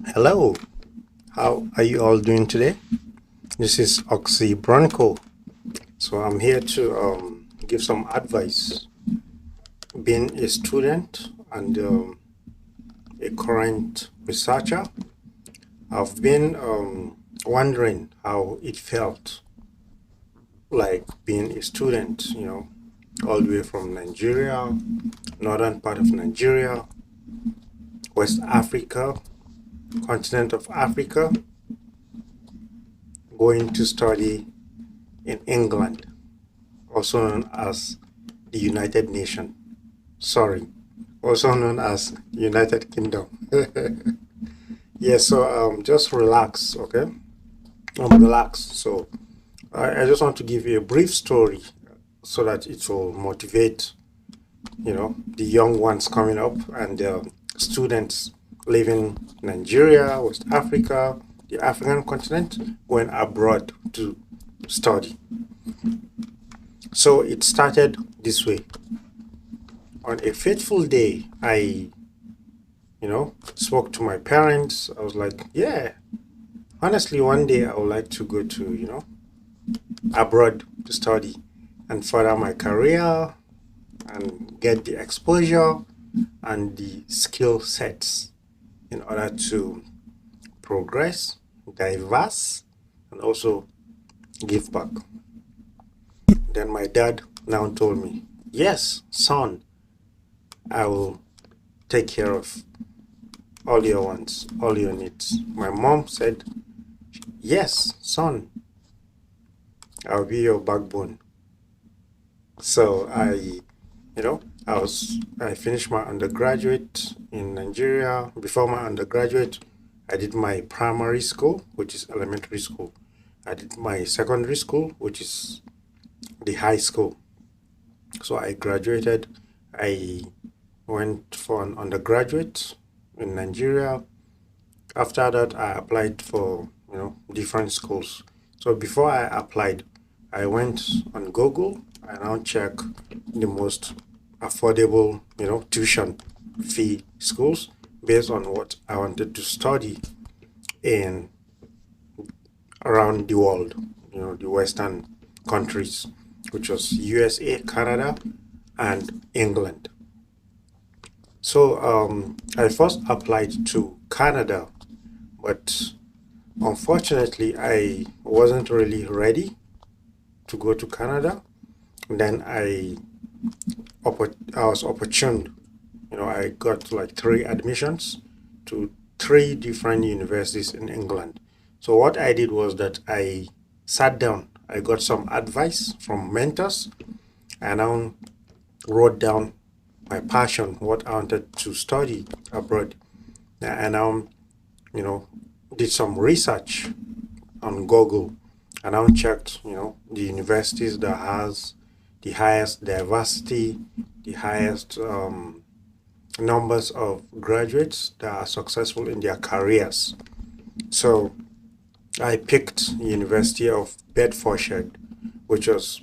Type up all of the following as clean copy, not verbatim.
Hello, how are you all doing today? This is Oxy Bronco. So I'm here to give some advice. Being a student and a current researcher, I've been wondering how it felt like being a student, all the way from Nigeria, northern part of Nigeria, West Africa, continent of Africa, going to study in England, also known as the United Nation. Sorry, also known as United Kingdom. Yeah, so just relax, okay? Relax. So I just want to give you a brief story so that it will motivate, the young ones coming up and students living Nigeria, West Africa, the African continent, going abroad to study. So it started this way. On a fateful day, I, spoke to my parents. I was like, yeah, honestly, one day I would like to go to, abroad to study and further my career and get the exposure and the skill sets in order to progress, diverse, and also give back. Then my dad now told me, yes, son, I will take care of all your wants, all your needs. My mom said, yes, son, I'll be your backbone. So I finished my undergraduate in Nigeria. Before my undergraduate, I did my primary school, which is elementary school. I did my secondary school, which is the high school. So I graduated. I went for an undergraduate in Nigeria. After that, I applied for different schools. So before I applied, I went on Google and now check the most affordable tuition fee schools based on what I wanted to study in around the world, the Western countries, which was USA, Canada, and England. So I first applied to Canada, but unfortunately, I wasn't really ready to go to Canada. Then I was opportune. I got like three admissions to three different universities in England. So what I did was that I sat down. I got some advice from mentors, and I wrote down my passion, what I wanted to study abroad, and you know, did some research on Google, and I checked, the universities that has the highest diversity, the highest numbers of graduates that are successful in their careers. So I picked University of Bedfordshire, which was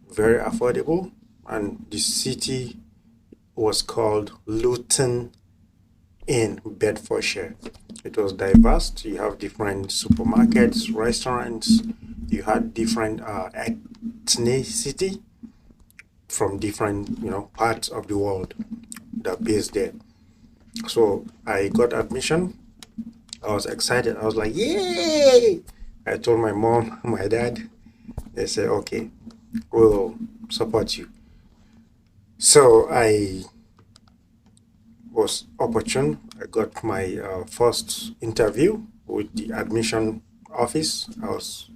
very affordable, and the city was called Luton in Bedfordshire. It was diverse. You have different supermarkets, restaurants. You had different ethnicity from different parts of the world that based there. So I got admission. I was excited. I was like, yay! I told my mom, my dad. They said, okay, we'll support you. So I was opportune. I got my first interview with the admission office. I was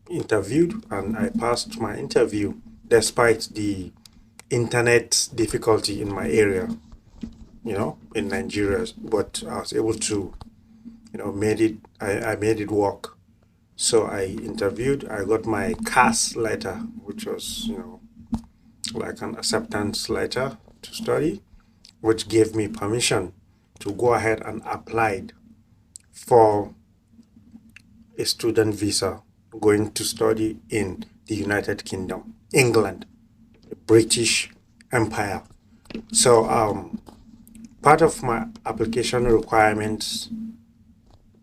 interviewed and I passed my interview despite the internet difficulty in my area, in Nigeria. But I was able to, made it. I made it work. So I interviewed. I got my CAS letter, which was, like an acceptance letter to study, which gave me permission to go ahead and apply for a student visa going to study in the United Kingdom, England, the British Empire. So part of my application requirements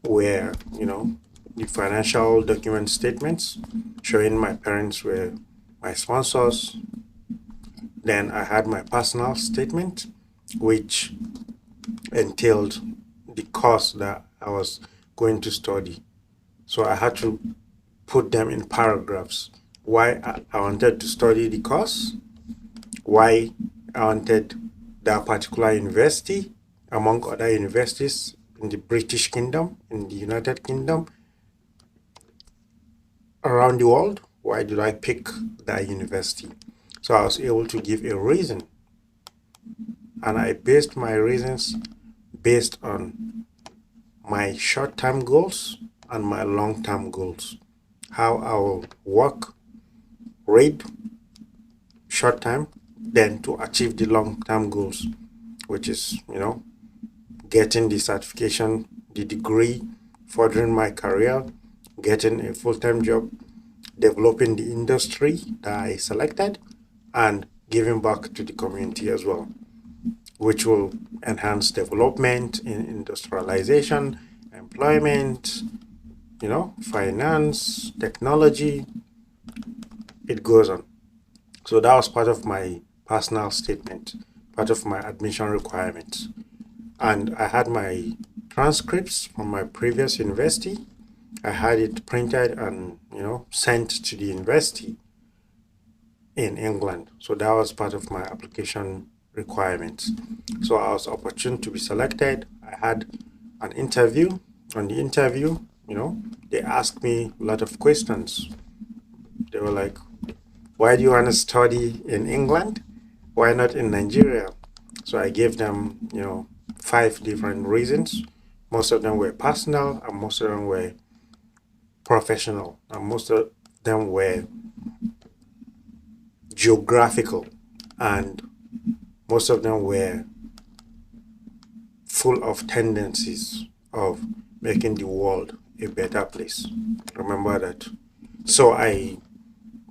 were, the financial document statements showing my parents were my sponsors. Then I had my personal statement, which entailed the course that I was going to study. So I had to put them in paragraphs. Why I wanted to study the course, why I wanted that particular university among other universities in the British Kingdom, in the United Kingdom, around the world. Why did I pick that university? So I was able to give a reason, and I based my reasons based on my short-term goals and my long-term goals. How I will work, read short-term, then to achieve the long-term goals, which is, getting the certification, the degree, furthering my career, getting a full-time job, developing the industry that I selected, and giving back to the community as well, which will enhance development in industrialization, employment, finance, technology. It goes on. So that was part of my personal statement, part of my admission requirements. And I had my transcripts from my previous university. I had it printed and, sent to the university in England. So that was part of my application requirements. So I was opportune to be selected. I had an interview. On the interview, they asked me a lot of questions. They were like, why do you want to study in England? Why not in Nigeria? So I gave them, 5 different reasons. Most of them were personal, and most of them were professional, and most of them were geographical, and most of them were full of tendencies of making the world a better place. Remember that. So I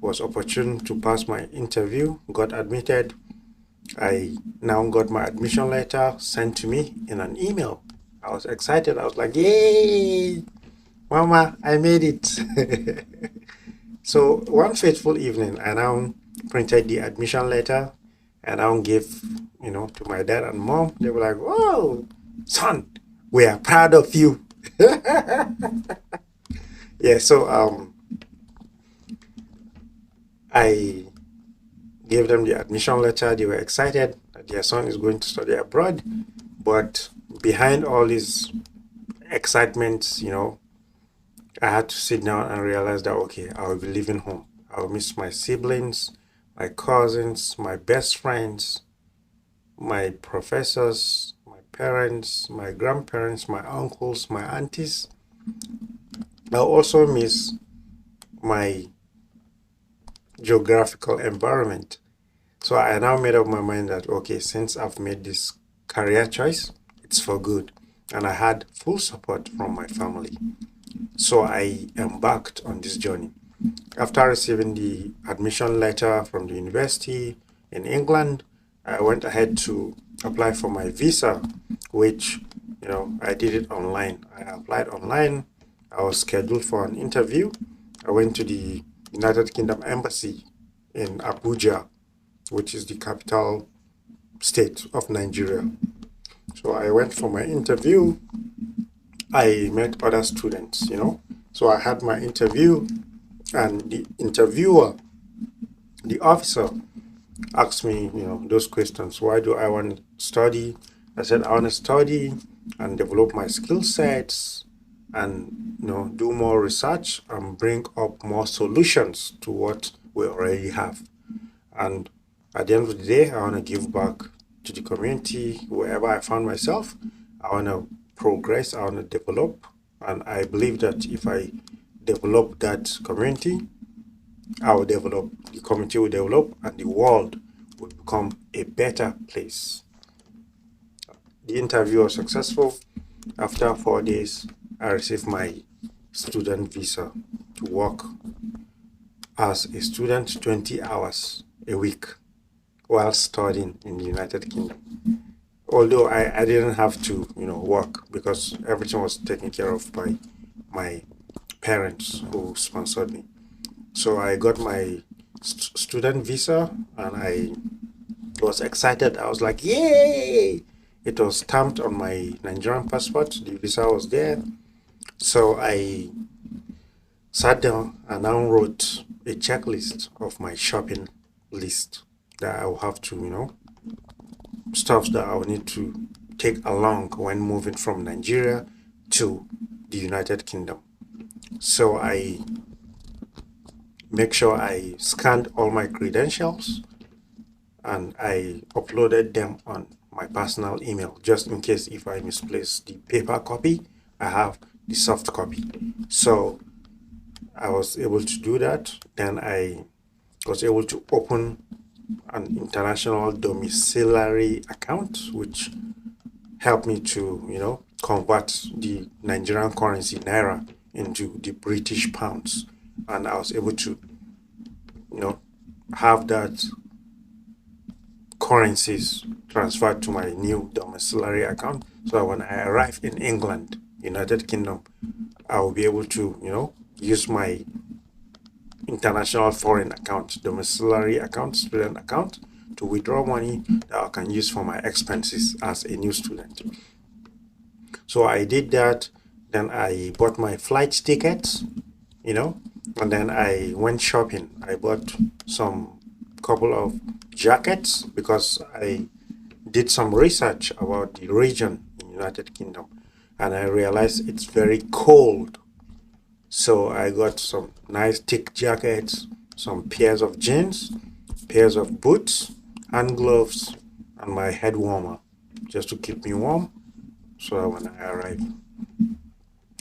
was opportune to pass my interview, got admitted. I now got my admission letter sent to me in an email. I was excited. I was like, yay, Mama, I made it. So one fateful evening, I now printed the admission letter and I gave, to my dad and mom. They were like, "Whoa, son, we are proud of you." Yeah, so I gave them the admission letter. They were excited that their son is going to study abroad. But behind all these excitements, I had to sit down and realize that, okay, I will be leaving home. I will miss my siblings, my cousins, my best friends, my professors, my parents, my grandparents, my uncles, my aunties. I'll also miss my geographical environment. So I now made up my mind that, okay, since I've made this career choice, it's for good. And I had full support from my family. So I embarked on this journey. After receiving the admission letter from the university in England, I went ahead to apply for my visa, which, I did it online. I applied online. I was scheduled for an interview. I went to the United Kingdom Embassy in Abuja, which is the capital state of Nigeria. So I went for my interview. I met other students, So I had my interview, and the interviewer, the officer, asked me, those questions. Why do I want to study? I said, I want to study and develop my skill sets and, do more research and bring up more solutions to what we already have. And at the end of the day, I want to give back to the community wherever I found myself. I want to progress, I want to develop. And I believe that if I develop that community, I will develop, the community will develop, and the world will become a better place. The interview was successful. After 4 days, I received my student visa to work as a student 20 hours a week while studying in the United Kingdom. although I didn't have to, work because everything was taken care of by my parents who sponsored me. So I got my student visa and I was excited. I was like, yay! It was stamped on my Nigerian passport. The visa was there. So I sat down and now wrote a checklist of my shopping list that I will have to, stuff that I will need to take along when moving from Nigeria to the United Kingdom. So I make sure I scanned all my credentials and I uploaded them on my personal email just in case if I misplace the paper copy, I have the soft copy. So I was able to do that. Then I was able to open an international domiciliary account, which helped me to, convert the Nigerian currency naira into the British pounds. And I was able to, have that currencies transferred to my new domiciliary account. So when I arrive in England, United Kingdom, I will be able to, use my international foreign account, domiciliary account, student account to withdraw money that I can use for my expenses as a new student. So I did that. Then I bought my flight tickets, and then I went shopping. I bought some couple of jackets because I did some research about the region in United Kingdom and I realized it's very cold. So I got some nice thick jackets, some pairs of jeans, pairs of boots, hand gloves, and my head warmer just to keep me warm so that when I arrive.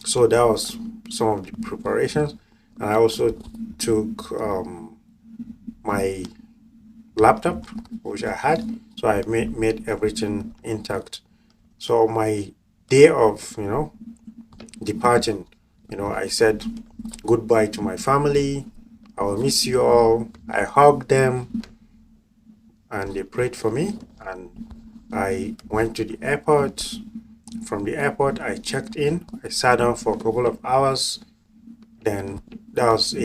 So that was some of the preparations. And I also took my laptop, which I had, so I made everything intact. So my day of, departing, I said goodbye to my family. I will miss you all. I hugged them and they prayed for me. And I went to the airport. From the airport, I checked in. I sat down for a couple of hours. Then that was